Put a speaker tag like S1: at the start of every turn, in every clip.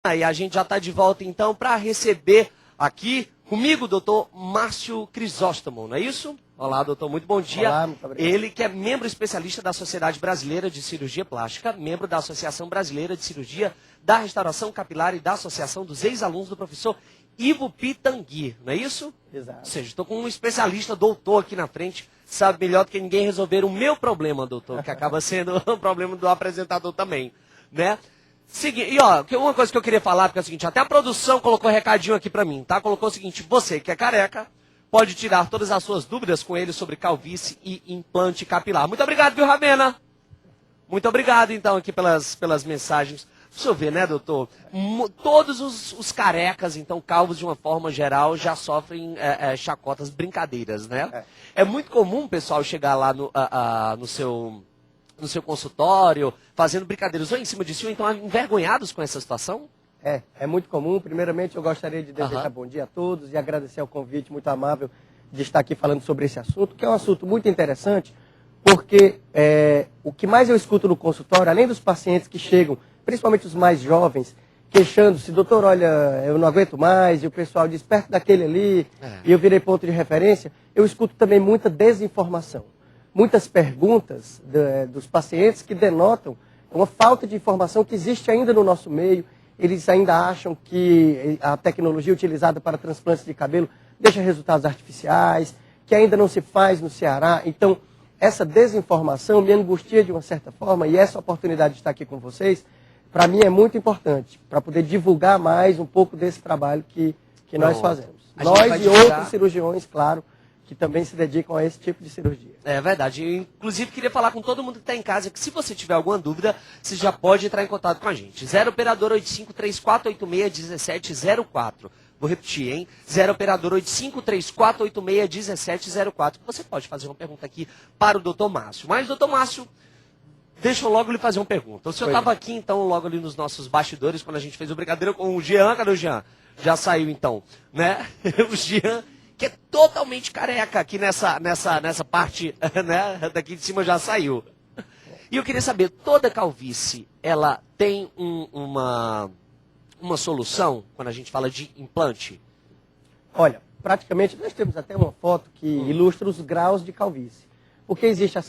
S1: E a gente já está de volta, então, para receber aqui comigo o doutor Márcio Crisóstomo, não é isso? Olá, doutor, muito bom dia.
S2: Olá, muito obrigado.
S1: Ele que é membro especialista da Sociedade Brasileira de Cirurgia Plástica, membro da Associação Brasileira de Cirurgia da Restauração Capilar e da Associação dos Ex-Alunos do professor Ivo Pitangui, não é isso?
S2: Exato.
S1: Ou seja, estou com um especialista, doutor, aqui na frente, sabe melhor do que ninguém resolver o meu problema, doutor, que acaba sendo o problema do apresentador também, né? Seguinte, e ó, uma coisa que eu queria falar, porque é o seguinte, até a produção colocou um recadinho aqui pra mim, tá? Colocou o seguinte, você que é careca, pode tirar todas as suas dúvidas com ele sobre calvície e implante capilar. Muito obrigado, viu, Ravena? Muito obrigado, então, aqui pelas mensagens. Deixa eu ver, né, doutor? Todos os carecas, então, calvos de uma forma geral, já sofrem chacotas, brincadeiras, né? É muito comum o pessoal chegar lá no seu consultório, fazendo brincadeiras ou em cima de si, ou então envergonhados com essa situação?
S2: É muito comum. Primeiramente, eu gostaria de desejar bom dia a todos e agradecer ao convite muito amável de estar aqui falando sobre esse assunto, que é um assunto muito interessante, porque o que mais eu escuto no consultório, além dos pacientes que chegam, principalmente os mais jovens, queixando-se, doutor, olha, eu não aguento mais, e o pessoal diz, perto daquele ali, e eu virei ponto de referência, eu escuto também muita desinformação. Muitas perguntas dos pacientes que denotam uma falta de informação que existe ainda no nosso meio. Eles ainda acham que a tecnologia utilizada para transplantes de cabelo deixa resultados artificiais, que ainda não se faz no Ceará. Então, essa desinformação me angustia de uma certa forma, e essa oportunidade de estar aqui com vocês, para mim é muito importante, para poder divulgar mais um pouco desse trabalho que nós fazemos. Nós e outros cirurgiões, claro, que também se dedicam a esse tipo de cirurgia. É
S1: verdade. Eu, inclusive, queria falar com todo mundo que está em casa que se você tiver alguma dúvida, você já pode entrar em contato com a gente. 0 operador 8534861704. Vou repetir, hein? 0 operador 8534861704. Você pode fazer uma pergunta aqui para o doutor Márcio. Mas, doutor Márcio, deixa eu logo lhe fazer uma pergunta. O senhor estava aqui, então, logo ali nos nossos bastidores, quando a gente fez o brincadeira com o Jean. Cadê o Jean? Já saiu, então, né? O Jean, que é totalmente careca aqui nessa parte, né? Daqui de cima já saiu. E eu queria saber, toda calvície, ela tem uma solução, quando a gente fala de implante?
S2: Olha, praticamente nós temos até uma foto que ilustra os graus de calvície. Porque existe a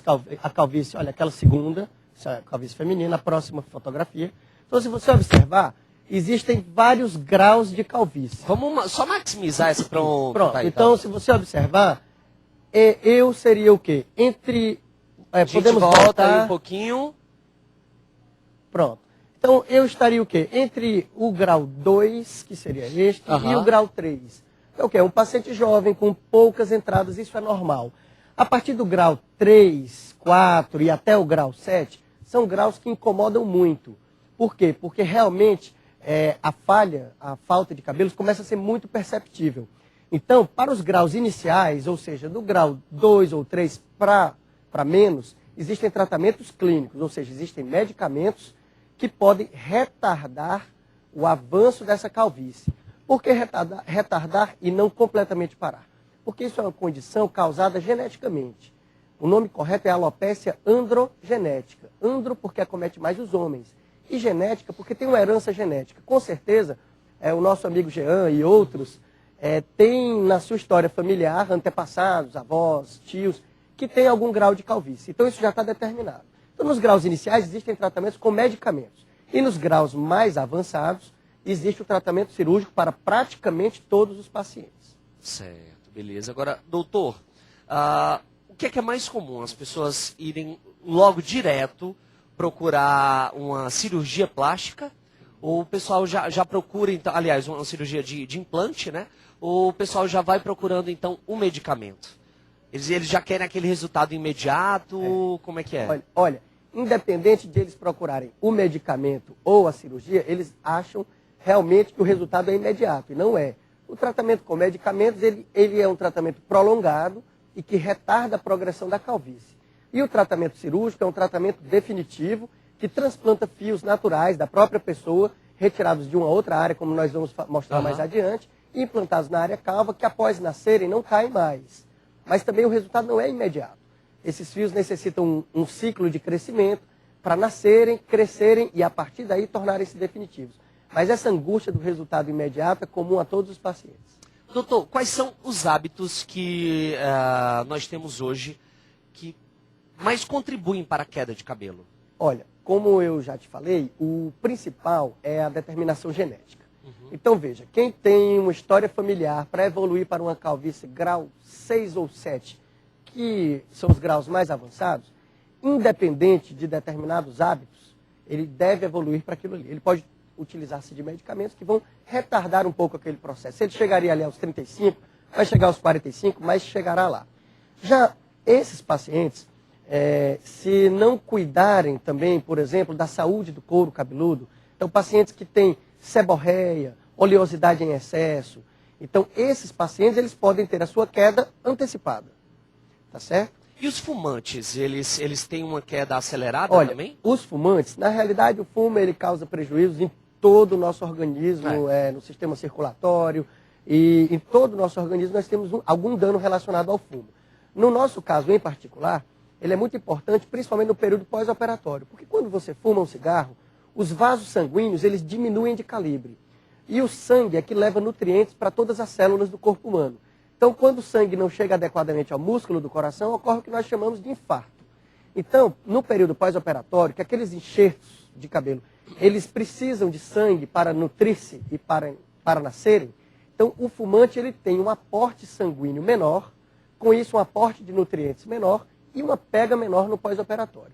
S2: calvície, olha, aquela segunda, essa é a calvície feminina, a próxima fotografia. Então, se você observar, existem vários graus de calvície.
S1: Vamos só maximizar essa
S2: pronto. Então, se você observar, eu seria o quê?
S1: Podemos voltar aí um pouquinho.
S2: Pronto. Então, eu estaria o quê? Entre o grau 2, que seria este, e o grau 3. Então, o quê? Um paciente jovem com poucas entradas, isso é normal. A partir do grau 3, 4 e até o grau 7, são graus que incomodam muito. Por quê? Porque realmente a falta de cabelos começa a ser muito perceptível. Então, para os graus iniciais, ou seja, do grau 2 ou 3 para menos, existem tratamentos clínicos, ou seja, existem medicamentos que podem retardar o avanço dessa calvície. Por que retardar e não completamente parar? Porque isso é uma condição causada geneticamente. O nome correto é alopecia androgenética. Andro porque acomete mais os homens. E genética porque tem uma herança genética. Com certeza, o nosso amigo Jean e outros têm na sua história familiar antepassados, avós, tios, que têm algum grau de calvície. Então isso já está determinado. Então nos graus iniciais existem tratamentos com medicamentos. E nos graus mais avançados existe o tratamento cirúrgico para praticamente todos os pacientes.
S1: Certo, beleza. Agora, doutor, o que é mais comum? As pessoas irem logo direto procurar uma cirurgia plástica? Ou o pessoal já procura, então, aliás, uma cirurgia de implante, né? Ou o pessoal já vai procurando, então, o medicamento? Eles já querem aquele resultado imediato? Como é que é?
S2: Olha, independente de eles procurarem o medicamento ou a cirurgia, eles acham realmente que o resultado é imediato, e não é. O tratamento com medicamentos, ele é um tratamento prolongado e que retarda a progressão da calvície. E o tratamento cirúrgico é um tratamento definitivo que transplanta fios naturais da própria pessoa, retirados de uma outra área, como nós vamos mostrar mais adiante, e implantados na área calva, que após nascerem não caem mais. Mas também o resultado não é imediato. Esses fios necessitam um ciclo de crescimento para nascerem, crescerem e a partir daí tornarem-se definitivos. Mas essa angústia do resultado imediato é comum a todos os pacientes.
S1: Doutor, quais são os hábitos que nós temos hoje que mais contribuem para a queda de cabelo?
S2: Olha, como eu já te falei, o principal é a determinação genética. Então veja, quem tem uma história familiar para evoluir para uma calvície grau 6 ou 7, que são os graus mais avançados, independente de determinados hábitos, ele deve evoluir para aquilo ali. Ele pode utilizar-se de medicamentos que vão retardar um pouco aquele processo. Se ele chegaria ali aos 35, vai chegar aos 45, mas chegará lá. Já esses pacientes, se não cuidarem também, por exemplo, da saúde do couro cabeludo, então pacientes que têm seborreia, oleosidade em excesso, então esses pacientes eles podem ter a sua queda antecipada, tá certo?
S1: E os fumantes, eles têm uma queda acelerada também?
S2: Os fumantes, na realidade o fumo ele causa prejuízos em todo o nosso organismo, no sistema circulatório, e em todo o nosso organismo nós temos algum dano relacionado ao fumo. No nosso caso em particular, ele é muito importante, principalmente no período pós-operatório, porque quando você fuma um cigarro, os vasos sanguíneos eles diminuem de calibre. E o sangue é que leva nutrientes para todas as células do corpo humano. Então, quando o sangue não chega adequadamente ao músculo do coração, ocorre o que nós chamamos de infarto. Então, no período pós-operatório, que aqueles enxertos de cabelo, eles precisam de sangue para nutrir-se e para nascerem, então o fumante ele tem um aporte sanguíneo menor, com isso um aporte de nutrientes menor e uma pega menor no pós-operatório.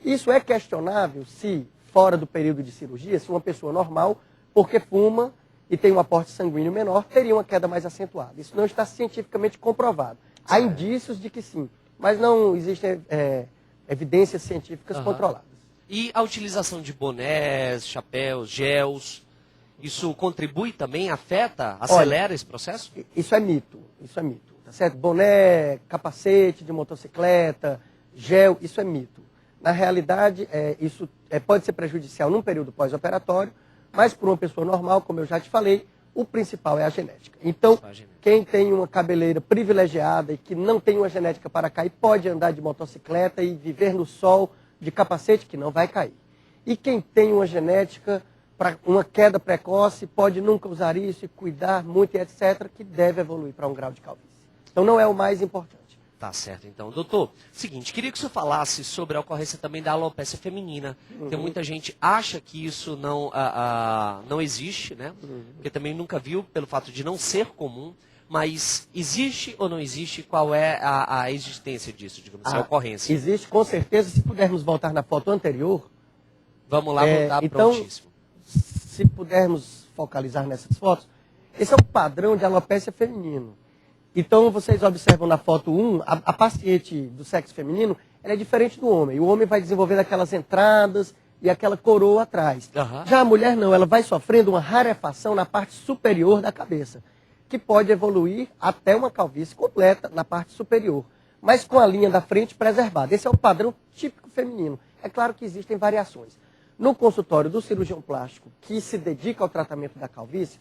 S2: Isso é questionável se, fora do período de cirurgia, se uma pessoa normal, porque fuma e tem um aporte sanguíneo menor, teria uma queda mais acentuada. Isso não está cientificamente comprovado. Há indícios de que sim, mas não existem evidências científicas controladas.
S1: E a utilização de bonés, chapéus, gels, isso contribui também, afeta, acelera esse processo?
S2: Isso é mito, tá certo? Boné, capacete de motocicleta, gel, isso é mito. Na realidade, isso pode ser prejudicial num período pós-operatório, mas para uma pessoa normal, como eu já te falei, o principal é a genética. Então, quem tem uma cabeleira privilegiada e que não tem uma genética para cair, pode andar de motocicleta e viver no sol de capacete que não vai cair. E quem tem uma genética para uma queda precoce, pode nunca usar isso e cuidar muito e etc., que deve evoluir para um grau de calvície. Então não é o mais importante.
S1: Tá certo, então. Doutor, seguinte, queria que o senhor falasse sobre a ocorrência também da alopecia feminina. Tem muita gente acha que isso não existe, né? Porque também nunca viu, pelo fato de não ser comum. Mas existe ou não existe? Qual é a existência disso, digamos assim, a ocorrência?
S2: Existe, com certeza. Se pudermos voltar na foto anterior.
S1: Vamos lá, voltar,
S2: então,
S1: prontíssimo.
S2: Se pudermos focalizar nessas fotos, esse é o padrão de alopecia feminino. Então, vocês observam na foto 1, a paciente do sexo feminino, ela é diferente do homem. O homem vai desenvolvendo aquelas entradas e aquela coroa atrás. Já a mulher não, ela vai sofrendo uma rarefação na parte superior da cabeça, que pode evoluir até uma calvície completa na parte superior, mas com a linha da frente preservada. Esse é o padrão típico feminino. É claro que existem variações. No consultório do cirurgião plástico, que se dedica ao tratamento da calvície,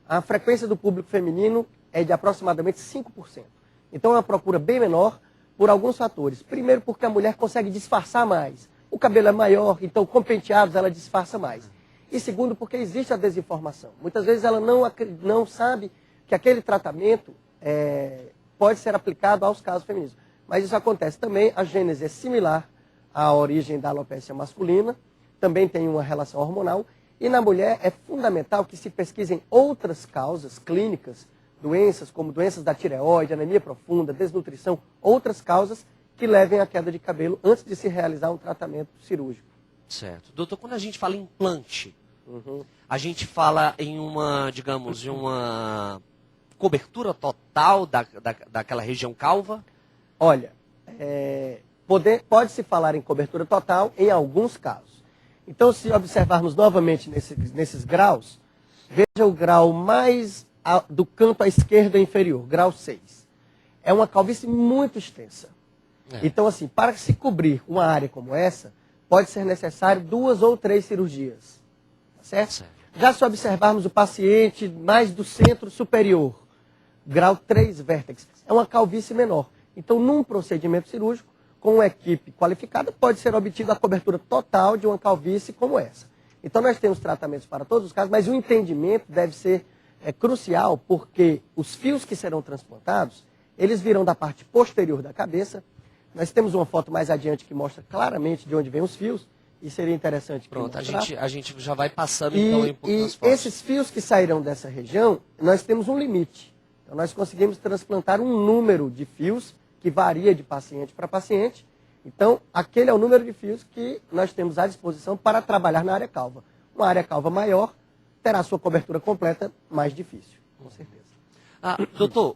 S2: a frequência do público feminino é de aproximadamente 5%. Então é uma procura bem menor por alguns fatores. Primeiro porque a mulher consegue disfarçar mais. O cabelo é maior, então com penteados ela disfarça mais. E segundo porque existe a desinformação. Muitas vezes ela não sabe que aquele tratamento pode ser aplicado aos casos femininos. Mas isso acontece também, a gênese é similar à origem da alopecia masculina, também tem uma relação hormonal, e na mulher é fundamental que se pesquisem outras causas clínicas, doenças como doenças da tireoide, anemia profunda, desnutrição, outras causas que levem à queda de cabelo antes de se realizar um tratamento cirúrgico.
S1: Certo. Doutor, quando a gente fala em implante, a gente fala em uma, digamos, uma cobertura total daquela região calva?
S2: Olha, pode-se falar em cobertura total em alguns casos. Então, se observarmos novamente nesses graus, veja o grau mais do canto à esquerda inferior, grau 6. É uma calvície muito extensa. Então, assim, para se cobrir uma área como essa, pode ser necessário 2 ou 3 cirurgias. Tá certo? Já se observarmos o paciente mais do centro superior, grau 3 vértex, é uma calvície menor. Então, num procedimento cirúrgico, com uma equipe qualificada, pode ser obtida a cobertura total de uma calvície como essa. Então nós temos tratamentos para todos os casos, mas o entendimento deve ser crucial, porque os fios que serão transplantados, eles virão da parte posterior da cabeça. Nós temos uma foto mais adiante que mostra claramente de onde vêm os fios, e seria interessante.
S1: Pronto, a gente já vai passando então um pouco nas fotos.
S2: Esses fios que sairão dessa região, nós temos um limite. Então nós conseguimos transplantar um número de fios que varia de paciente para paciente. Então, aquele é o número de fios que nós temos à disposição para trabalhar na área calva. Uma área calva maior terá sua cobertura completa mais difícil, com certeza.
S1: Doutor,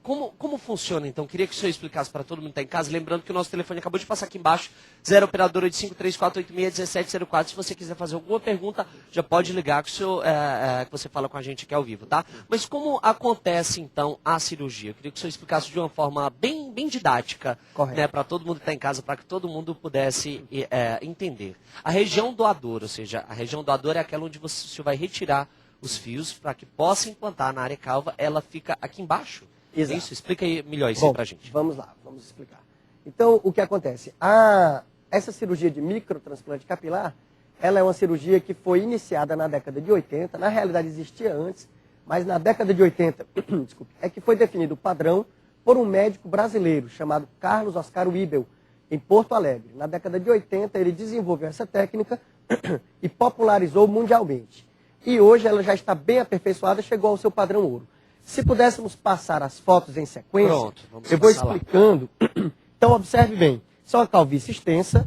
S1: como funciona então? Queria que o senhor explicasse para todo mundo que está em casa, lembrando que o nosso telefone acabou de passar aqui embaixo, 0 operadora de 534861704. Se você quiser fazer alguma pergunta, já pode ligar que, que você fala com a gente aqui ao vivo, tá? Mas como acontece então a cirurgia? Eu queria que o senhor explicasse de uma forma bem didática, né, para todo mundo que está em casa, para que todo mundo pudesse entender. A região doadora, ou seja, a região doadora é aquela onde o senhor vai retirar os fios para que possa implantar na área calva, ela fica aqui embaixo.
S2: Exato.
S1: Isso, explica aí melhor isso aí pra gente.
S2: Vamos lá, vamos explicar. Então, o que acontece? Essa cirurgia de microtransplante capilar, ela é uma cirurgia que foi iniciada na década de 80, na realidade existia antes, mas na década de 80, desculpe, é que foi definido o padrão por um médico brasileiro chamado Carlos Oscar Wibel, em Porto Alegre. Na década de 80, ele desenvolveu essa técnica e popularizou mundialmente. E hoje ela já está bem aperfeiçoada, chegou ao seu padrão ouro. Se pudéssemos passar as fotos em sequência, eu vou explicando. Então, observe bem. Isso é uma calvície extensa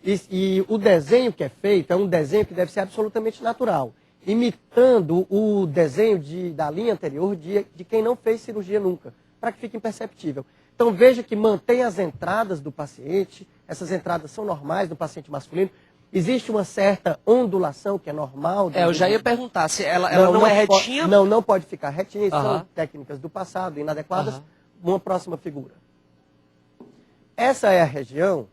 S2: e o desenho que é feito é um desenho que deve ser absolutamente natural, imitando o desenho da linha anterior de quem não fez cirurgia nunca, para que fique imperceptível. Então, veja que mantém as entradas do paciente, essas entradas são normais do paciente masculino. Existe uma certa ondulação que é normal.
S1: Eu já ia perguntar, se ela não é retinha?
S2: Não pode ficar retinha, são técnicas do passado, inadequadas. Uma próxima figura. Essa é a região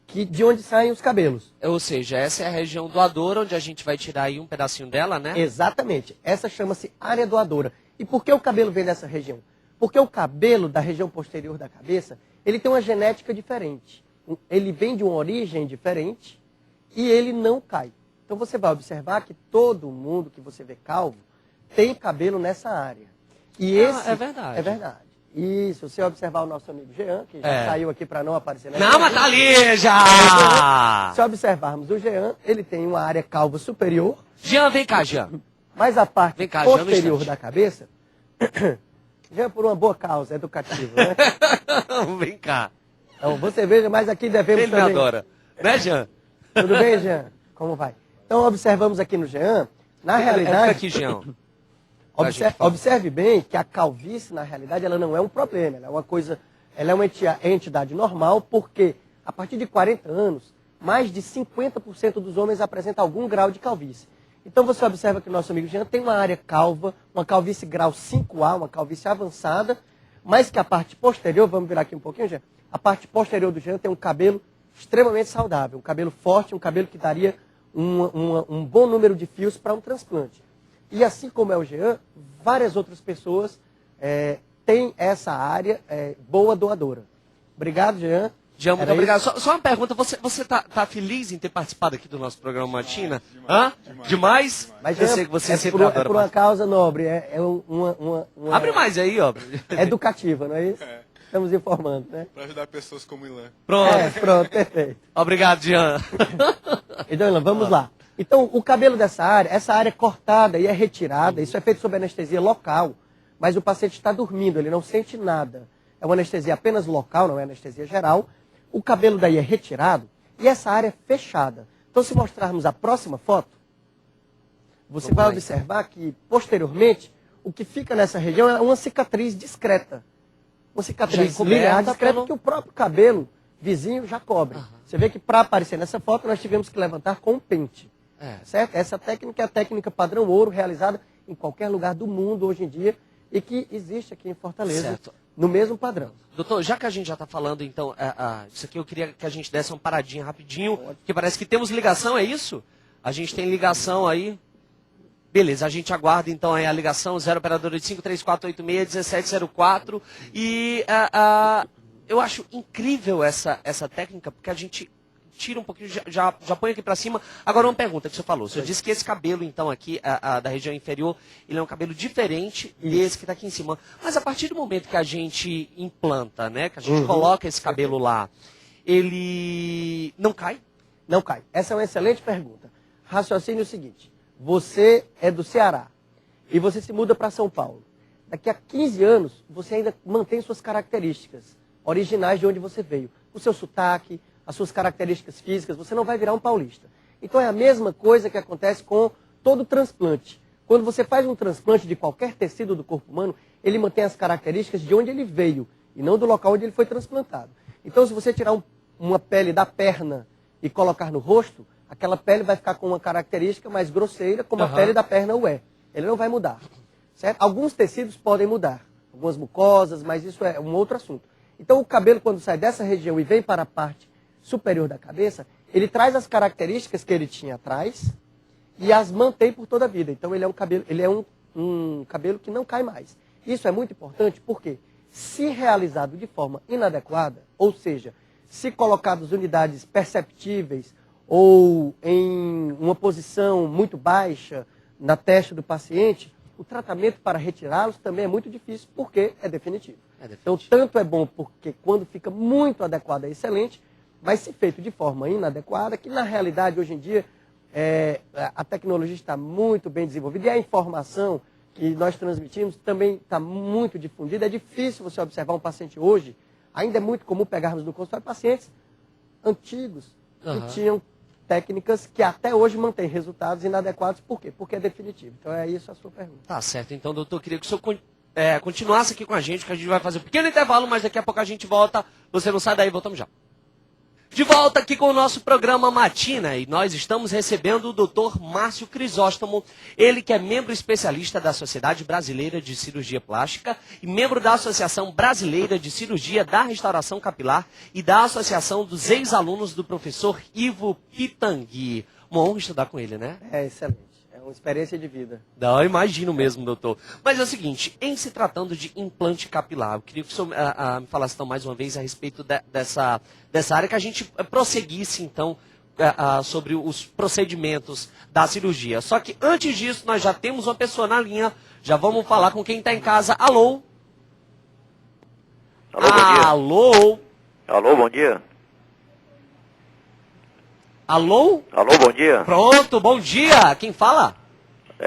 S2: de onde saem os cabelos.
S1: Ou seja, essa é a região doadora, onde a gente vai tirar aí um pedacinho dela, né?
S2: Exatamente. Essa chama-se área doadora. E por que o cabelo vem dessa região? Porque o cabelo da região posterior da cabeça, ele tem uma genética diferente. Ele vem de uma origem diferente, e ele não cai. Então você vai observar que todo mundo que você vê calvo tem cabelo nessa área. E
S1: é verdade.
S2: É verdade. E se você observar o nosso amigo Jean, que já saiu aqui para não aparecer
S1: nessa mas tá ali já!
S2: Se observarmos o Jean, ele tem uma área calva superior.
S1: Jean, vem cá, Jean.
S2: Mas a parte posterior da cabeça... Jean, por uma boa causa educativa, né?
S1: Vem cá.
S2: Então você veja, mas aqui devemos
S1: também... Ele me adora. Né, Jean?
S2: Tudo bem, Jean? Como vai? Então, observamos aqui no Jean, na realidade...
S1: Aqui, Jean.
S2: Observe bem que a calvície, na realidade, ela não é um problema. Ela é uma coisa, ela é uma entidade normal, porque a partir de 40 anos, mais de 50% dos homens apresentam algum grau de calvície. Então, você observa que o nosso amigo Jean tem uma área calva, uma calvície grau 5A, uma calvície avançada, mas que a parte posterior, vamos virar aqui um pouquinho, Jean, a parte posterior do Jean tem um cabelo extremamente saudável, um cabelo forte, um cabelo que daria um bom número de fios para um transplante. E assim como é o Jean, várias outras pessoas têm essa área boa doadora. Obrigado, Jean.
S1: Jean, muito obrigado. Só uma pergunta, você tá feliz em ter participado aqui do nosso programa Matina? Demais?
S2: Mas
S1: eu sei que você sempre adora.
S2: É por uma causa nobre,
S1: Abre mais aí, ó.
S2: Educativa, não é isso? Estamos informando, né?
S3: Para ajudar pessoas como Ilan.
S1: Pronto.
S2: Pronto, perfeito.
S1: Obrigado, Jean.
S2: Então, Ilan, vamos lá. Então, o cabelo dessa área, essa área é cortada e é retirada, isso é feito sob anestesia local, mas o paciente está dormindo, ele não sente nada. É uma anestesia apenas local, não é anestesia geral. O cabelo daí é retirado e essa área é fechada. Então, se mostrarmos a próxima foto, você vai observar que, posteriormente, o que fica nessa região é uma cicatriz discreta. Uma cicatriz linear discreta que o próprio cabelo vizinho já cobre. Você vê que para aparecer nessa foto nós tivemos que levantar com um pente. Certo? Essa técnica é a técnica padrão ouro, realizada em qualquer lugar do mundo hoje em dia e que existe aqui em Fortaleza, no mesmo padrão.
S1: Doutor, já que a gente já está falando, então, isso aqui eu queria que a gente desse uma paradinha rapidinho, porque parece que temos ligação, é isso? A gente tem ligação aí. Beleza, a gente aguarda então aí a ligação, 0 operadora de 534861704. E eu acho incrível essa técnica, porque a gente tira um pouquinho, já põe aqui pra cima. Agora uma pergunta que você falou. O senhor disse que esse cabelo, então, aqui, da região inferior, ele é um cabelo diferente desse que tá aqui em cima. Mas a partir do momento que a gente implanta, né, que a gente coloca esse cabelo lá, ele não cai?
S2: Não cai. Essa é uma excelente pergunta. Raciocínio o seguinte, você é do Ceará e você se muda para São Paulo. Daqui a 15 anos, você ainda mantém suas características originais de onde você veio. O seu sotaque, as suas características físicas, você não vai virar um paulista. Então é a mesma coisa que acontece com todo transplante. Quando você faz um transplante de qualquer tecido do corpo humano, ele mantém as características de onde ele veio e não do local onde ele foi transplantado. Então se você tirar uma pele da perna e colocar no rosto, aquela pele vai ficar com uma característica mais grosseira, como a pele da perna o é. Ele não vai mudar. Certo? Alguns tecidos podem mudar, algumas mucosas, mas isso é um outro assunto. Então o cabelo, quando sai dessa região e vem para a parte superior da cabeça, ele traz as características que ele tinha atrás e as mantém por toda a vida. Então ele é um cabelo que não cai mais. Isso é muito importante porque, se realizado de forma inadequada, ou seja, se colocadas unidades perceptíveis ou em uma posição muito baixa na testa do paciente, o tratamento para retirá-los também é muito difícil, porque é definitivo. Então, tanto é bom porque quando fica muito adequado é excelente, mas se feito de forma inadequada, que na realidade hoje em dia a tecnologia está muito bem desenvolvida e a informação que nós transmitimos também está muito difundida. É difícil você observar um paciente hoje, ainda é muito comum pegarmos no consultório pacientes antigos que tinham técnicas que até hoje mantêm resultados inadequados. Por quê? Porque é definitivo. Então é isso a sua pergunta.
S1: Tá certo. Então, doutor, eu queria que o senhor continuasse aqui com a gente, que a gente vai fazer um pequeno intervalo, mas daqui a pouco a gente volta. Você não sai daí, voltamos já. De volta aqui com o nosso programa Matina, e nós estamos recebendo o Dr. Márcio Crisóstomo, ele que é membro especialista da Sociedade Brasileira de Cirurgia Plástica e membro da Associação Brasileira de Cirurgia da Restauração Capilar e da Associação dos Ex-Alunos do professor Ivo Pitangui. Uma honra estudar com ele, né?
S2: É excelente. É uma experiência de vida.
S1: Não, eu imagino mesmo, doutor. Mas é o seguinte, em se tratando de implante capilar, eu queria que o senhor me falasse então mais uma vez a respeito dessa área, que a gente prosseguisse então sobre os procedimentos da cirurgia. Só que antes disso, nós já temos uma pessoa na linha, já vamos falar com quem está em casa. Alô?
S3: Alô, bom dia.
S1: Alô?
S3: Alô, bom dia.
S1: Alô?
S3: Alô, bom dia.
S1: Pronto, bom dia. Quem fala?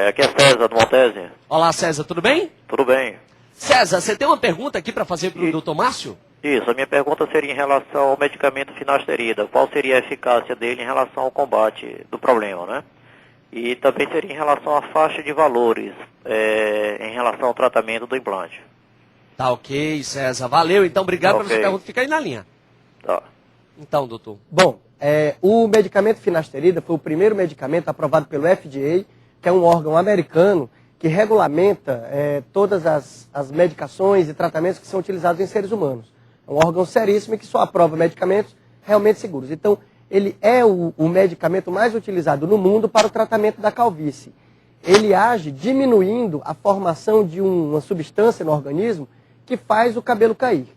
S3: Aqui é César, do Montese.
S1: Olá, César, tudo bem?
S3: Tudo bem?
S1: César, você tem uma pergunta aqui para fazer para o doutor Márcio?
S3: Isso, a minha pergunta seria em relação ao medicamento finasterida. Qual seria a eficácia dele em relação ao combate do problema, né? E também seria em relação à faixa de valores, em relação ao tratamento do implante.
S1: Tá ok, César. Valeu, então, obrigado pela sua pergunta. Fica aí na linha.
S3: Tá.
S1: Então, doutor.
S2: Bom, o medicamento finasterida foi o primeiro medicamento aprovado pelo FDA, que é um órgão americano que regulamenta todas as medicações e tratamentos que são utilizados em seres humanos. É um órgão seríssimo e que só aprova medicamentos realmente seguros. Então, ele é o medicamento mais utilizado no mundo para o tratamento da calvície. Ele age diminuindo a formação de uma substância no organismo que faz o cabelo cair.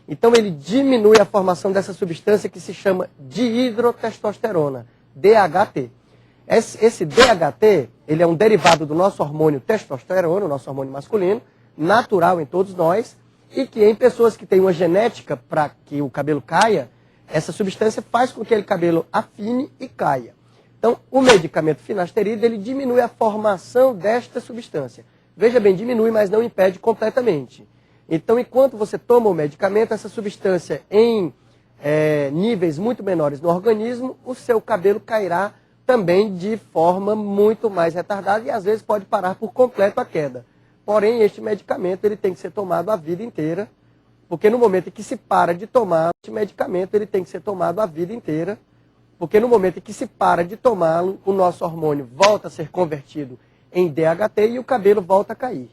S2: Então ele diminui a formação dessa substância que se chama dihidrotestosterona, DHT. Esse DHT, ele é um derivado do nosso hormônio testosterona, o nosso hormônio masculino, natural em todos nós, e que em pessoas que têm uma genética para que o cabelo caia, essa substância faz com que aquele cabelo afine e caia. Então, o medicamento finasterida, ele diminui a formação desta substância. Veja bem, diminui, mas não impede completamente. Então, enquanto você toma o medicamento, essa substância em níveis muito menores no organismo, o seu cabelo cairá também de forma muito mais retardada e às vezes pode parar por completo a queda. Porém, este medicamento ele tem que ser tomado a vida inteira, porque no momento em que se para de tomar este medicamento, ele tem que ser tomado a vida inteira, porque no momento em que se para de tomá-lo, o nosso hormônio volta a ser convertido em DHT e o cabelo volta a cair.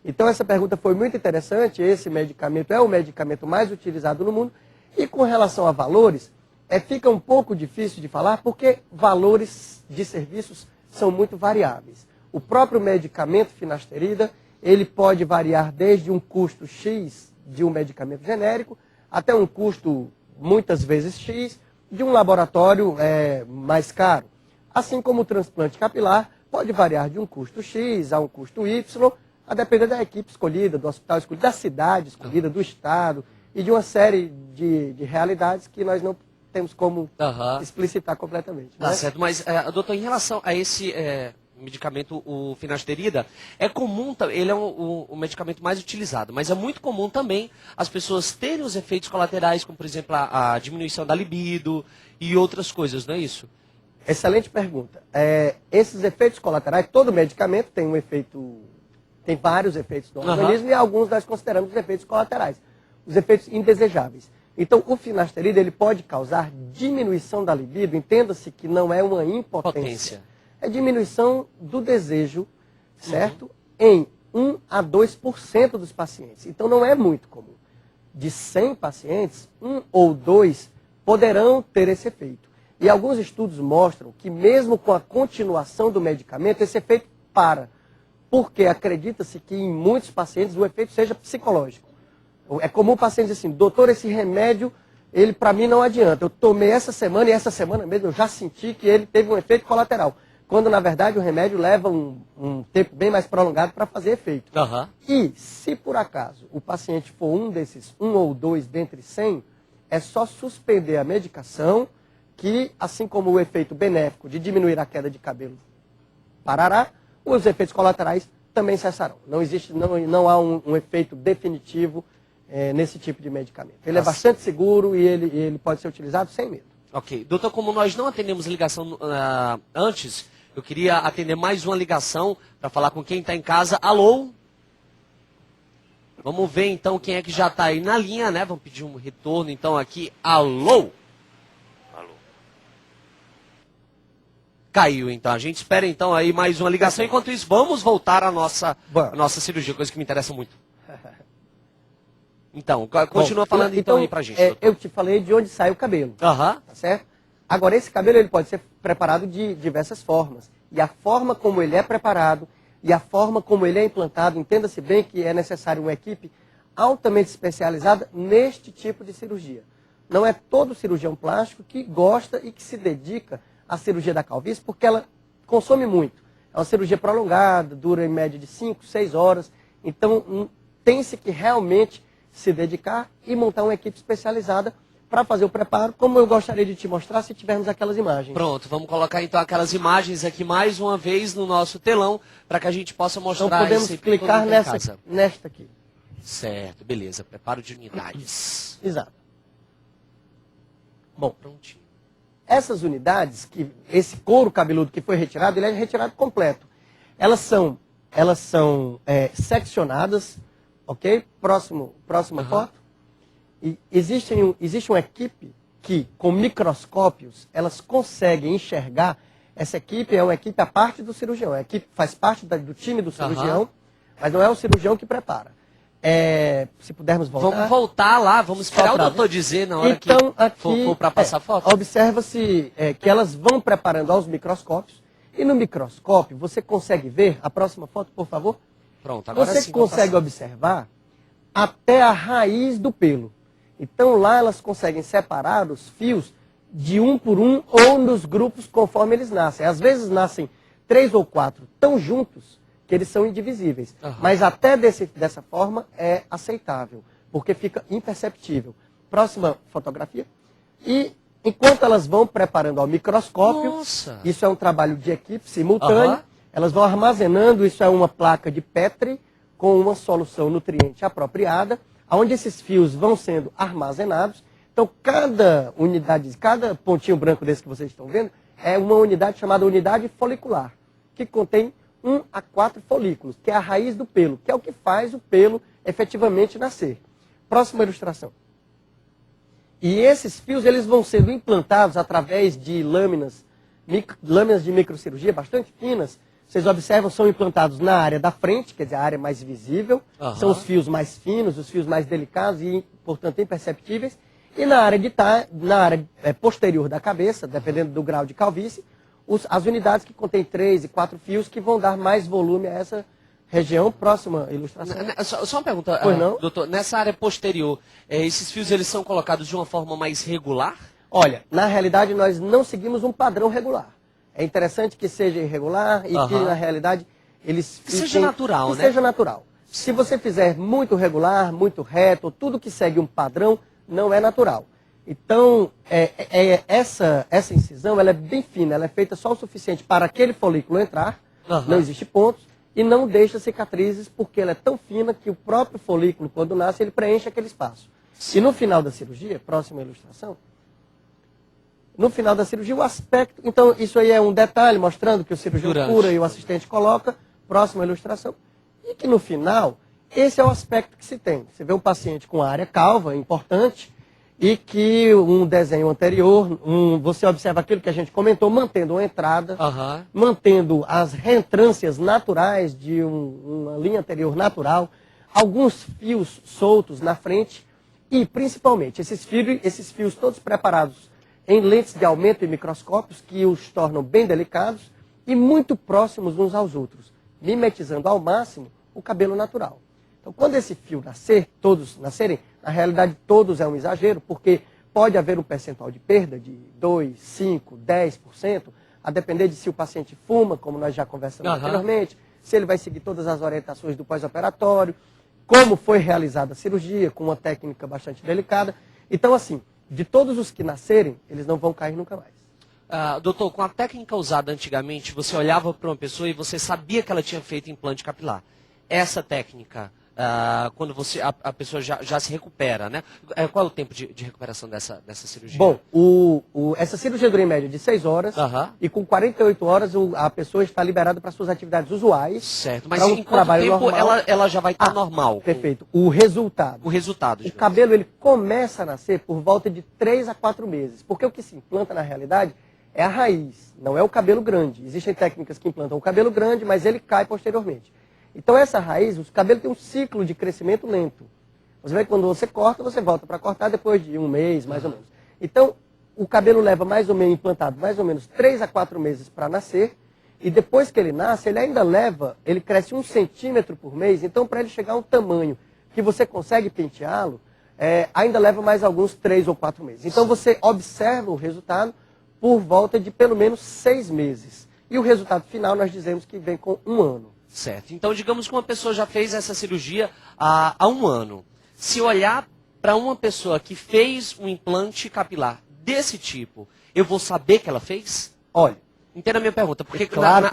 S2: Então essa pergunta foi muito interessante, esse medicamento é o medicamento mais utilizado no mundo, e com relação a valores, fica um pouco difícil de falar, porque valores de serviços são muito variáveis. O próprio medicamento finasterida, ele pode variar desde um custo X de um medicamento genérico, até um custo muitas vezes X, de um laboratório mais caro. Assim como o transplante capilar pode variar de um custo X a um custo Y, a depender da equipe escolhida, do hospital escolhido, da cidade escolhida, do estado e de uma série de realidades que nós não temos como explicitar completamente.
S1: Tá
S2: Né?
S1: certo, mas, doutor, em relação a esse medicamento, o finasterida, é comum, ele é o medicamento mais utilizado, mas é muito comum também as pessoas terem os efeitos colaterais, como, por exemplo, a diminuição da libido e outras coisas, não é isso?
S2: Excelente pergunta. Esses efeitos colaterais, todo medicamento tem tem vários efeitos no organismo e alguns nós consideramos os efeitos colaterais, os efeitos indesejáveis. Então, o finasterida ele pode causar diminuição da libido, entenda-se que não é uma impotência. É diminuição do desejo, certo? Em 1 a 2% dos pacientes. Então, não é muito comum. De 100 pacientes, 1 ou 2 poderão ter esse efeito. E alguns estudos mostram que mesmo com a continuação do medicamento, esse efeito para. Porque acredita-se que em muitos pacientes o efeito seja psicológico. É comum o paciente dizer assim, doutor, esse remédio, ele para mim não adianta. Eu tomei essa semana e essa semana mesmo eu já senti que ele teve um efeito colateral. Quando na verdade o remédio leva um tempo bem mais prolongado para fazer efeito. E se por acaso o paciente for um desses 1 ou 2 dentre 100, é só suspender a medicação que, assim como o efeito benéfico de diminuir a queda de cabelo parará, os efeitos colaterais também cessarão. Não há um efeito definitivo nesse tipo de medicamento. Ele é bastante seguro e ele pode ser utilizado sem medo.
S1: Ok. Doutor, como nós não atendemos ligação antes, eu queria atender mais uma ligação para falar com quem está em casa. Alô? Vamos ver então quem é que já está aí na linha, né? Vamos pedir um retorno então aqui. Alô? Caiu, então. A gente espera, então, aí mais uma ligação. Enquanto isso, vamos voltar à nossa cirurgia, coisa que me interessa muito. Então, continua falando, então, aí pra gente, doutor.
S2: Eu te falei de onde sai o cabelo, tá certo? Agora, esse cabelo ele pode ser preparado de diversas formas. E a forma como ele é preparado e a forma como ele é implantado, entenda-se bem que é necessário uma equipe altamente especializada neste tipo de cirurgia. Não é todo cirurgião plástico que gosta e que se dedica a cirurgia da calvície, porque ela consome muito. É uma cirurgia prolongada, dura em média de 5, 6 horas. Então, tem-se que realmente se dedicar e montar uma equipe especializada para fazer o preparo, como eu gostaria de te mostrar se tivermos aquelas imagens.
S1: Pronto, vamos colocar então aquelas imagens aqui mais uma vez no nosso telão, para que a gente possa mostrar.
S2: Então podemos clicar nesta aqui.
S1: Certo, beleza. Preparo de unidades.
S2: Exato. Bom,
S1: prontinho.
S2: Essas unidades, esse couro cabeludo que foi retirado, ele é retirado completo. Elas são seccionadas, ok? Próxima foto. E existe uma equipe que, com microscópios, elas conseguem enxergar. Essa equipe é uma equipe à parte do cirurgião. A equipe faz parte do time do cirurgião, mas não é o cirurgião que prepara. Se pudermos voltar.
S1: Vamos voltar lá, vamos esperar o doutor dizer na hora
S2: então,
S1: que for para passar foto.
S2: Observa-se que elas vão preparando aos microscópios. E no microscópio você consegue ver, a próxima foto, por favor.
S1: Pronto, agora
S2: você
S1: sim. Você
S2: consegue observar até a raiz do pelo. Então lá elas conseguem separar os fios de um por um ou nos grupos conforme eles nascem. Às vezes nascem 3 ou 4 tão juntos que eles são indivisíveis. Mas até dessa forma é aceitável, porque fica imperceptível. Próxima fotografia. E enquanto elas vão preparando ao microscópio, isso é um trabalho de equipe simultâneo, elas vão armazenando, isso é uma placa de Petri com uma solução nutriente apropriada, onde esses fios vão sendo armazenados. Então, cada unidade, cada pontinho branco desse que vocês estão vendo, é uma unidade chamada unidade folicular, que contém 1 a 4 folículos, que é a raiz do pelo, que é o que faz o pelo efetivamente nascer. Próxima ilustração. E esses fios eles vão sendo implantados através de lâminas de microcirurgia bastante finas. Vocês observam, são implantados na área da frente, quer dizer, a área mais visível. São os fios mais finos, os fios mais delicados e, portanto, imperceptíveis. E na área, posterior da cabeça, dependendo do grau de calvície, as unidades que contêm 3 e 4 fios que vão dar mais volume a essa região. Próxima ilustração.
S1: Só uma pergunta, doutor. Nessa área posterior, esses fios eles são colocados de uma forma mais regular?
S2: Olha, na realidade nós não seguimos um padrão regular. É interessante que seja irregular e que na realidade eles
S1: que seja natural,
S2: que
S1: né?
S2: seja natural. Se você fizer muito regular, muito reto, tudo que segue um padrão não é natural. Então, essa incisão ela é bem fina, ela é feita só o suficiente para aquele folículo entrar, não existe pontos, e não deixa cicatrizes, porque ela é tão fina que o próprio folículo, quando nasce, ele preenche aquele espaço. E no final da cirurgia, próxima ilustração, no final da cirurgia, o aspecto... Então, isso aí é um detalhe mostrando que o cirurgião cura e o assistente coloca, próxima ilustração, e que no final, esse é o aspecto que se tem. Você vê um paciente com área calva, importante, e que um desenho anterior, você observa aquilo que a gente comentou, mantendo uma entrada, mantendo as reentrâncias naturais de uma linha anterior natural, alguns fios soltos na frente e, principalmente, esses fios todos preparados em lentes de aumento e microscópios que os tornam bem delicados e muito próximos uns aos outros, mimetizando ao máximo o cabelo natural. Então, quando esse fio todos nascerem, na realidade todos é um exagero, porque pode haver um percentual de perda de 2%, 5%, 10%, a depender de se o paciente fuma, como nós já conversamos anteriormente, se ele vai seguir todas as orientações do pós-operatório, como foi realizada a cirurgia, com uma técnica bastante delicada. Então, assim, de todos os que nascerem, eles não vão cair nunca mais.
S1: Doutor, com a técnica usada antigamente, você olhava para uma pessoa e você sabia que ela tinha feito implante capilar. Essa técnica... quando a pessoa já se recupera, né? Qual é o tempo de recuperação dessa cirurgia?
S2: Bom, essa cirurgia dura em média de 6 horas e com 48 horas a pessoa está liberada para suas atividades usuais.
S1: Certo, mas em quanto tempo ela já vai estar normal?
S2: Perfeito. O resultado. O cabelo ele começa a nascer por volta de 3 a 4 meses, porque o que se implanta na realidade é a raiz, não é o cabelo grande. Existem técnicas que implantam o cabelo grande, mas ele cai posteriormente. Então essa raiz, o cabelo tem um ciclo de crescimento lento. Você vê que quando você corta, você volta para cortar depois de um mês, mais ou menos. Então, o cabelo leva mais ou menos, implantado mais ou menos 3 a 4 meses para nascer. E depois que ele nasce, ele cresce 1 centímetro por mês. Então, para ele chegar a um tamanho que você consegue penteá-lo, ainda leva mais alguns 3 ou 4 meses. Então, você observa o resultado por volta de pelo menos 6 meses. E o resultado final, nós dizemos que vem com 1 ano.
S1: Certo. Então, digamos que uma pessoa já fez essa cirurgia há 1 ano. Se olhar para uma pessoa que fez um implante capilar desse tipo, eu vou saber que ela fez?
S2: Olha.
S1: Entenda a minha pergunta. Porque
S2: claro,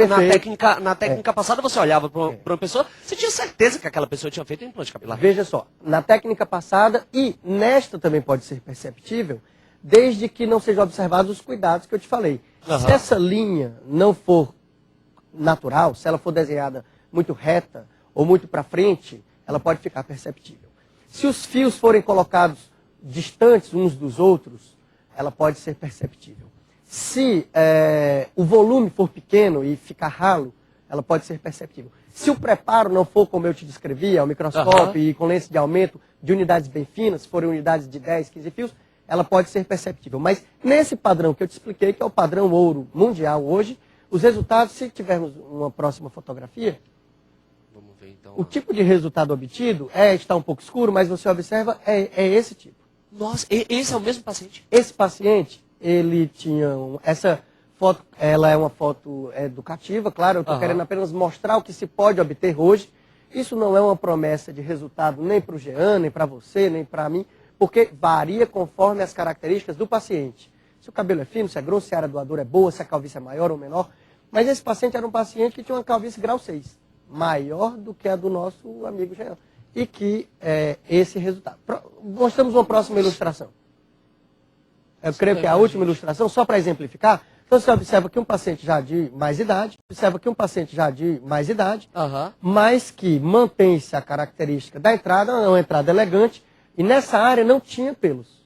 S1: na técnica passada, você olhava para uma pessoa, você tinha certeza que aquela pessoa tinha feito um implante capilar.
S2: Veja só, na técnica passada e nesta também pode ser perceptível, desde que não sejam observados os cuidados que eu te falei. Se essa linha não for natural, se ela for desenhada muito reta ou muito para frente, ela pode ficar perceptível. Se os fios forem colocados distantes uns dos outros, ela pode ser perceptível. Se o volume for pequeno e ficar ralo, ela pode ser perceptível. Se o preparo não for como eu te descrevi, ao microscópio e com lente de aumento de unidades bem finas, se forem unidades de 10, 15 fios, ela pode ser perceptível. Mas nesse padrão que eu te expliquei, que é o padrão ouro mundial hoje, os resultados, se tivermos uma próxima fotografia,
S1: vamos ver, então,
S2: o tipo de resultado obtido está um pouco escuro, mas você observa, é esse tipo.
S1: Nossa, esse é o mesmo paciente?
S2: Esse paciente, ele tinha... essa foto, ela é uma foto educativa, claro, eu estou querendo apenas mostrar o que se pode obter hoje. Isso não é uma promessa de resultado nem para o Jean, nem para você, nem para mim, porque varia conforme as características do paciente. Se o cabelo é fino, se é grosso, se a área doadora é boa, se a calvície é maior ou menor. Mas esse paciente era um paciente que tinha uma calvície grau 6, maior do que a do nosso amigo Jean. E que esse resultado. Mostramos uma próxima ilustração. Eu creio que é a última ilustração, só para exemplificar. Então você observa que um paciente já de mais idade, mas que mantém-se a característica da entrada, uma entrada elegante, e nessa área não tinha pelos.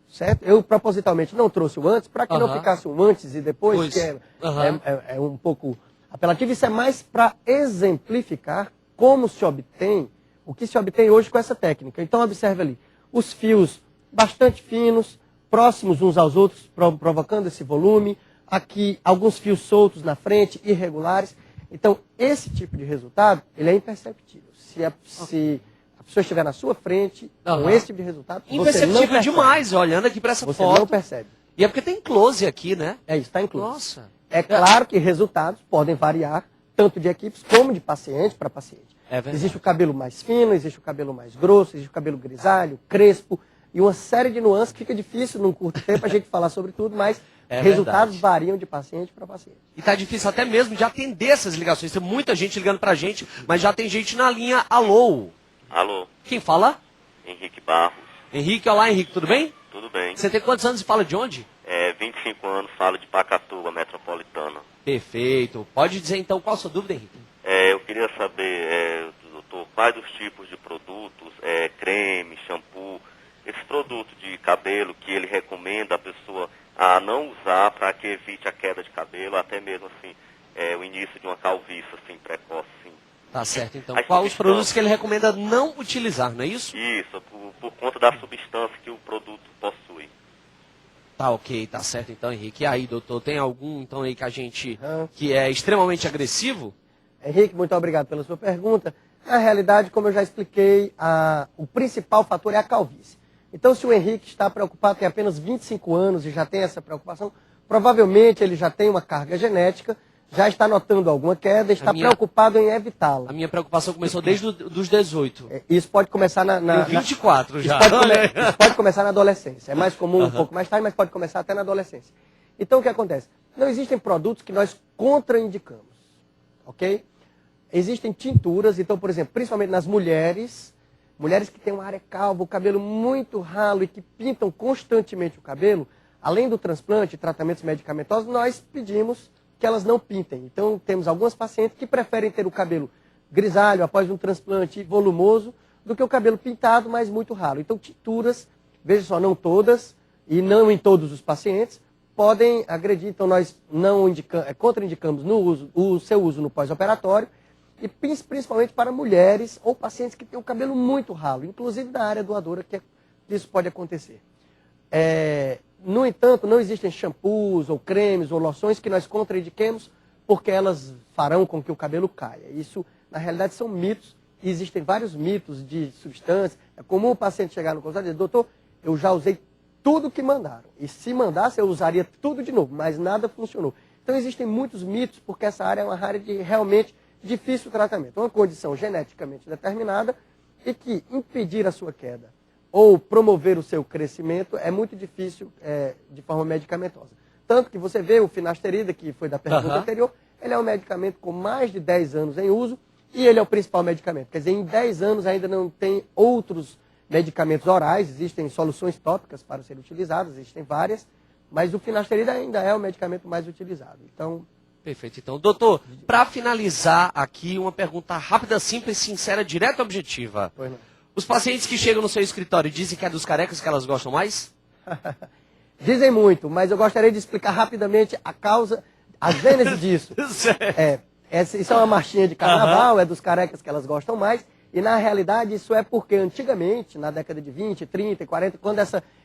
S2: Certo? Eu propositalmente não trouxe o antes, para que não ficasse um antes e depois, que é um pouco apelativo. Isso é mais para exemplificar como se obtém, o que se obtém hoje com essa técnica. Então observe ali, os fios bastante finos, próximos uns aos outros, provocando esse volume. Aqui, alguns fios soltos na frente, irregulares. Então, esse tipo de resultado, ele é imperceptível. Se a pessoa estiver na sua frente, com esse tipo de resultado, você não percebe.
S1: Imperceptível demais, olhando aqui para essa foto.
S2: Você não percebe.
S1: E é porque tem close aqui, né?
S2: É isso, está incluso.
S1: Nossa.
S2: É claro que resultados podem variar, tanto de equipes como de paciente para paciente.
S1: É verdade.
S2: Existe o cabelo mais fino, existe o cabelo mais grosso, existe o cabelo grisalho, crespo, e uma série de nuances que fica difícil num curto tempo a gente falar sobre tudo, mas resultados variam de paciente para paciente.
S1: E tá difícil até mesmo de atender essas ligações. Tem muita gente ligando pra gente, mas já tem gente na linha. Alô?
S4: Alô,
S1: Quem fala?
S4: Henrique Barros.
S1: Henrique, olá Henrique, tudo bem?
S4: Tudo bem?
S1: Você tem quantos anos e fala de onde?
S4: 25 anos, falo de Pacatuba, metropolitana.
S1: Perfeito. Pode dizer então qual a sua dúvida, Henrique?
S4: Eu queria saber, doutor, quais os tipos de produtos, creme, shampoo, esse produto de cabelo que ele recomenda a pessoa a não usar para que evite a queda de cabelo, até mesmo assim, o início de uma calvície assim, precoce. Assim.
S1: Tá certo, então.
S4: As
S1: Quais os
S4: substâncias.
S1: produtos que ele recomenda não utilizar, não é isso?
S4: Isso, por conta da substância que o produto possui.
S1: Tá ok, tá certo então, Henrique. E aí, doutor, tem algum então aí que a gente que é extremamente agressivo?
S2: Henrique, muito obrigado pela sua pergunta. Na realidade, como eu já expliquei, o principal fator é a calvície. Então, se o Henrique está preocupado, tem apenas 25 anos e já tem essa preocupação, provavelmente ele já tem uma carga genética, já está notando alguma queda, está preocupado em evitá-la.
S1: A minha preocupação começou desde os 18.
S2: Isso pode começar na
S1: 24 já.
S2: Isso pode começar na adolescência. É mais comum um pouco mais tarde, mas pode começar até na adolescência. Então, o que acontece? Não existem produtos que nós contraindicamos, ok? Existem tinturas, então, por exemplo, principalmente nas mulheres que têm uma área calva, o cabelo muito ralo e que pintam constantemente o cabelo, além do transplante e tratamentos medicamentosos, nós pedimos que elas não pintem. Então, temos algumas pacientes que preferem ter o cabelo grisalho após um transplante volumoso do que o cabelo pintado, mas muito ralo. Então, tinturas, veja só, não todas e não em todos os pacientes, podem agredir. Então, nós não contraindicamos o seu uso no pós-operatório e principalmente para mulheres ou pacientes que têm o cabelo muito ralo, inclusive da área doadora, que isso pode acontecer. No entanto, não existem shampoos ou cremes ou loções que nós contraindiquemos porque elas farão com que o cabelo caia. Isso, na realidade, são mitos. E existem vários mitos de substâncias. É comum o paciente chegar no consultório e dizer, doutor, eu já usei tudo que mandaram. E se mandasse, eu usaria tudo de novo, mas nada funcionou. Então, existem muitos mitos porque essa área é uma área de realmente difícil tratamento. Uma condição geneticamente determinada e que impedir a sua queda ou promover o seu crescimento é muito difícil de forma medicamentosa. Tanto que você vê o finasterida, que foi da pergunta anterior, ele é um medicamento com mais de 10 anos em uso e ele é o principal medicamento. Quer dizer, em 10 anos ainda não tem outros medicamentos orais, existem soluções tópicas para serem utilizadas, existem várias, mas o finasterida ainda é o medicamento mais utilizado. Então,
S1: perfeito. Então, doutor, para finalizar aqui, uma pergunta rápida, simples, sincera, direta e objetiva.
S2: pois não.
S1: Os pacientes que chegam no seu escritório dizem que é dos carecas que elas gostam mais?
S2: Dizem muito, mas eu gostaria de explicar rapidamente a causa, a gênese disso. Isso é uma marchinha de carnaval, é dos carecas que elas gostam mais, e na realidade isso é porque antigamente, na década de 20, 30 e 40, quando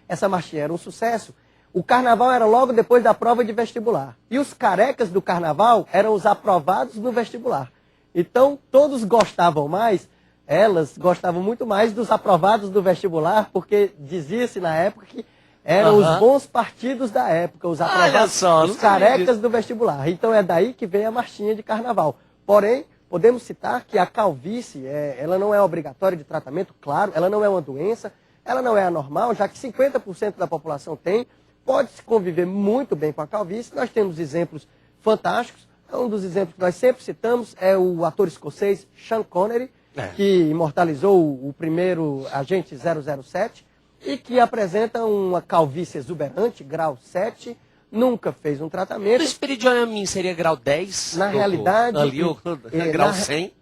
S2: essa marchinha era um sucesso, o carnaval era logo depois da prova de vestibular. E os carecas do carnaval eram os aprovados no vestibular. Então todos gostavam mais, elas gostavam muito mais dos aprovados do vestibular, porque dizia-se na época que eram os bons partidos da época, os aprovados, os carecas do vestibular. Então é daí que vem a marchinha de carnaval. Porém, podemos citar que a calvície, ela não é obrigatória de tratamento, claro, ela não é uma doença, ela não é anormal, já que 50% da população tem, pode-se conviver muito bem com a calvície. Nós temos exemplos fantásticos. Um dos exemplos que nós sempre citamos é o ator escocês Sean Connery, que imortalizou o primeiro agente 007 e que apresenta uma calvície exuberante, grau 7, nunca fez um tratamento.
S1: O espiridione seria grau 10?
S2: Na realidade,
S1: ali, grau 100?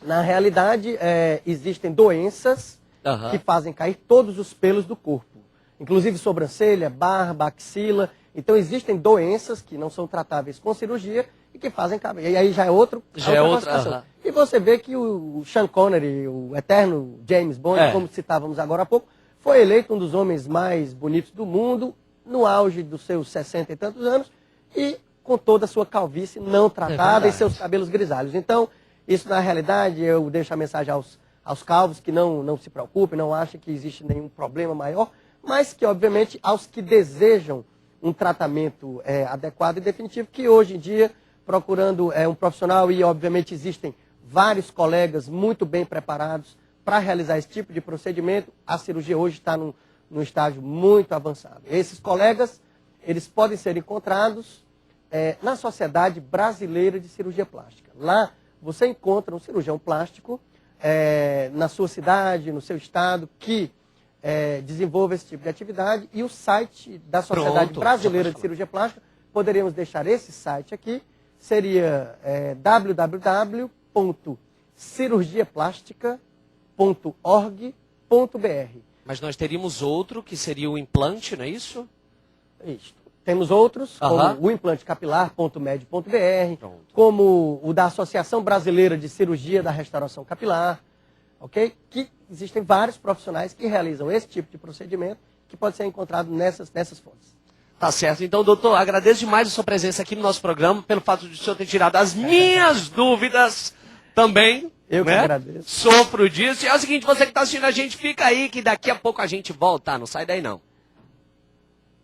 S2: Na realidade, existem doenças que fazem cair todos os pelos do corpo, inclusive sobrancelha, barba, axila. Então existem doenças que não são tratáveis com cirurgia e que fazem cair. E aí já é outra situação. E você vê que o Sean Connery, o eterno James Bond, como citávamos agora há pouco, foi eleito um dos homens mais bonitos do mundo, no auge dos seus 60 e tantos anos, e com toda a sua calvície não tratada e seus cabelos grisalhos. Então, isso na realidade, eu deixo a mensagem aos calvos que não se preocupem, não achem que existe nenhum problema maior, mas que, obviamente, aos que desejam um tratamento adequado e definitivo, que hoje em dia, procurando um profissional, e obviamente existem vários colegas muito bem preparados para realizar esse tipo de procedimento, a cirurgia hoje está num estágio muito avançado. Esses colegas, eles podem ser encontrados na Sociedade Brasileira de Cirurgia Plástica. Lá você encontra um cirurgião plástico na sua cidade, no seu estado, que desenvolva esse tipo de atividade, e o site da Sociedade Brasileira de Cirurgia Plástica, poderíamos deixar esse site aqui, seria www.cirurgiaplástica.org.br.
S1: Mas nós teríamos outro, que seria o implante, não é isso?
S2: Isso. Temos outros, como o implantecapilar.med.br, como o da Associação Brasileira de Cirurgia da Restauração Capilar, ok? Que existem vários profissionais que realizam esse tipo de procedimento, que pode ser encontrado nessas fontes.
S1: Tá certo. Então, doutor, agradeço demais a sua presença aqui no nosso programa, pelo fato de o senhor ter tirado as minhas dúvidas também.
S2: Eu que agradeço.
S1: Sofro disso. E é o seguinte, você que está assistindo a gente, fica aí, que daqui a pouco a gente volta. Não sai daí, não.